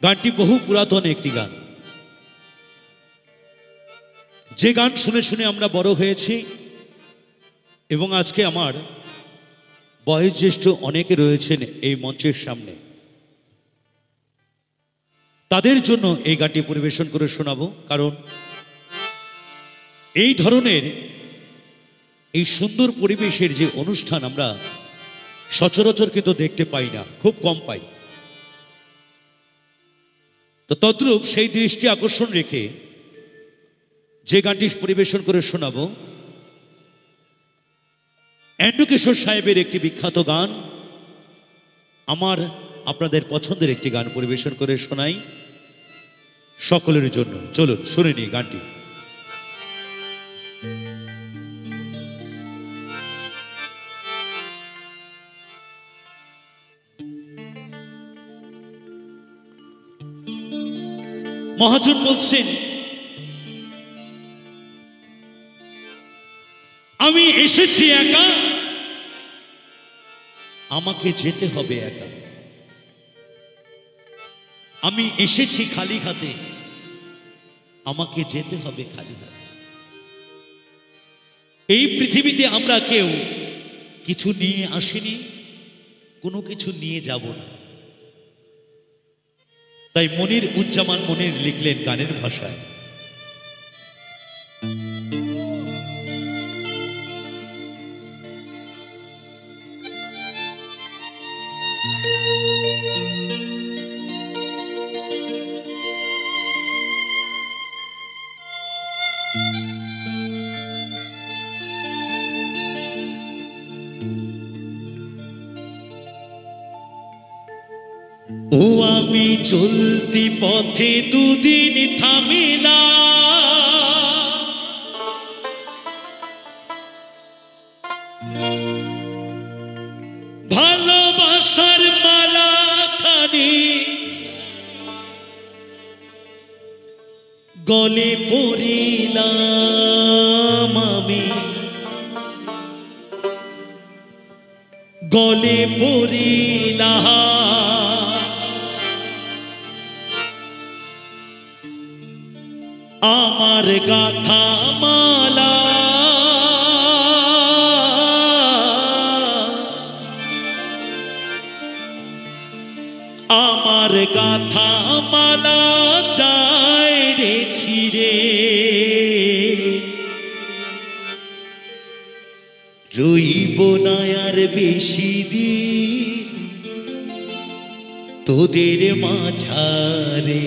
গানটি বহু পুরাতন একটি গান, যে গান শুনে শুনে আমরা বড় হয়েছি এবং আজকে আমার বয়োজ্যেষ্ঠ অনেকে রয়েছেন এই মঞ্চের সামনে, তাদের জন্য এই গানটি পরিবেশন করে শোনাবো। কারণ এই ধরনের এই সুন্দর পরিবেশের যে অনুষ্ঠান আমরা সচরাচর কিন্তু দেখতে পাই না, খুব কম পাই। তো তদ্রূপ সেই দৃষ্টি আকর্ষণ রেখে যে গানটি পরিবেশন করে শোনাবো এন্ড্রু কিশোর সাহেবের একটি বিখ্যাত গান, আমার আপনাদের পছন্দের একটি গান পরিবেশন করে শোনাই সকলের জন্য। চলুন শুনে নিই গানটি। মহাজন বলছেন, আমি এসেছি একা, আমাকে যেতে হবে একা। আমি এসেছি খালি হাতে, আমাকে যেতে হবে খালি হাতে। এই পৃথিবীতে আমরা কেউ কিছু নিয়ে আসিনি, কোনো কিছু নিয়ে যাব না। তাই মনির উজ্জামান মনির লিখলেন গানের ভাষায়, ও আমি চলতি পথে দুদিন থামিলা, ভালোবাসার মালা খানি গলে পড়িলাম, আমি গলে পড়িলাম। আমার গাথা মালা আমার গাথা মালা চাই রে ছিড়ে, রইব না আর বেশি দিন তোদের মাঝারে।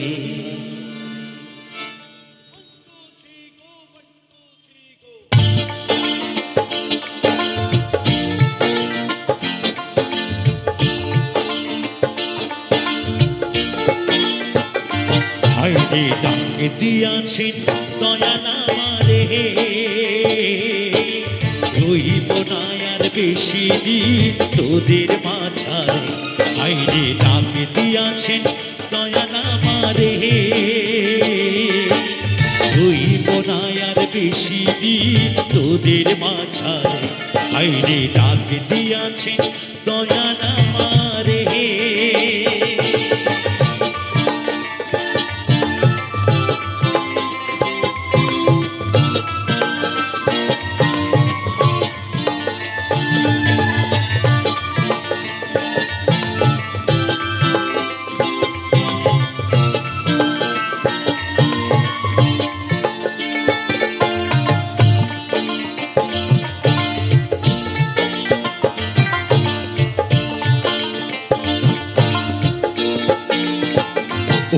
ডাক দিয়াছেন দয়াল আমারে, রইব না আর বেশি দিন তোদের মাঝারে। আইরে ডাক দিয়াছেন দয়াল আমারে, রইব না আর বেশি দিন তোদের মাঝারে। আইরে ডাক দিয়াছেন দয়াল আমারে।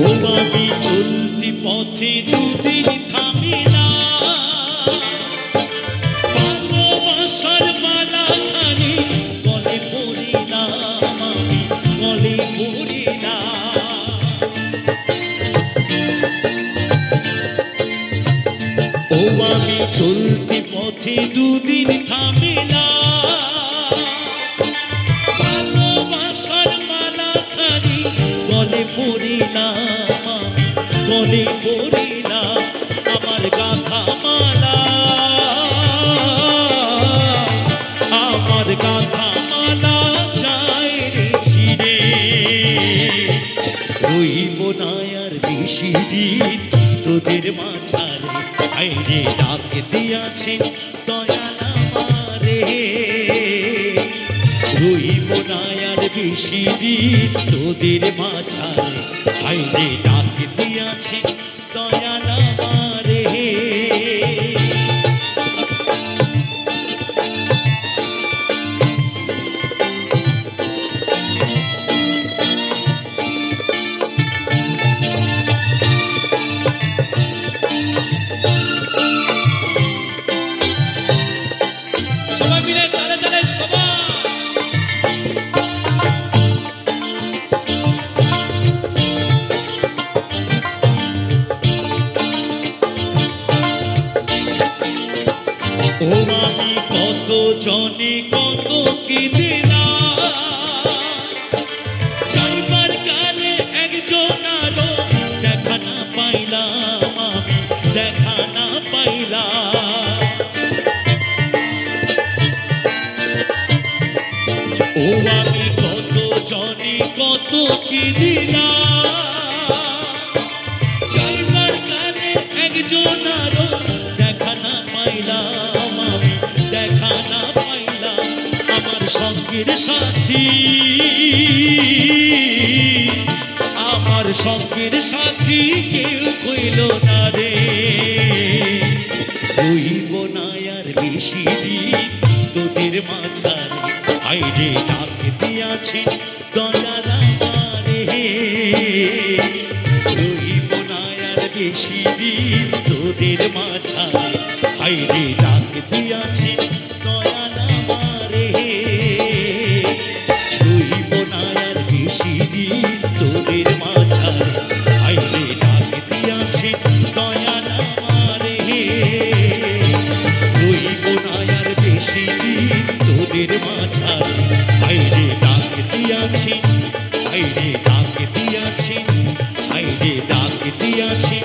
ও আমি চলতি পথে দুদিন থামিলাম, ভালোবাসার মালা খানি গলে পড়িলাম, আমি গলে পড়িলাম। ও আমি চলতি পথে দুদিন থামিলাম, ভালোবাসার মালা খানি গলে পড়িলাম, আমি গলে পড়িলাম। আমার গাথা মালা আমার গাথা মালা চাই রে ছিড়ে, রইব না আর বেশি দিন তোদের মাঝারে, আইরে ডাকে দিয়াছে দয়াল আমারে। রইব না আর বেশি দিন তোদের মাঝারে, আইরে ডাকে দিয়াছে দয়াল আমারে। সবাই মিলে তালে তালে সবাই। ও আমি কত জনে কত কি দিলাম, যাইবার কালে একজন আরো দেখা না পাইলাম, আমি দেখা না পাইলাম। ও আমি কত জনে কত কি দিলাম, যাইবার কালে একজন আরো দেখা না পাইলাম, আমি দেখা না পাইলাম। আমার সঙ্গের সাথী, আমার সঙ্গের সাথী কেউ হইল না রে। হইব না আর বেশি দিন তোদের মাঝারে, আইরে ডাকে দিয়াছে দয়াল আমারে। রইব না আর বেশি দিন তোদের মাঝারে, আইরে ডাকে দিয়াছে দয়াল আমারে। রইব না আর বেশি দিন তোদের মাঝারে, আইরে ডাকে দিয়াছে দয়াল আমারে। রইব না আর বেশি দিন তোদের মাঝারে, আইরে ডাকে দিয়াছে, আইরে ডাকে দিয়াছে, আইরে ডাকে দিয়াছে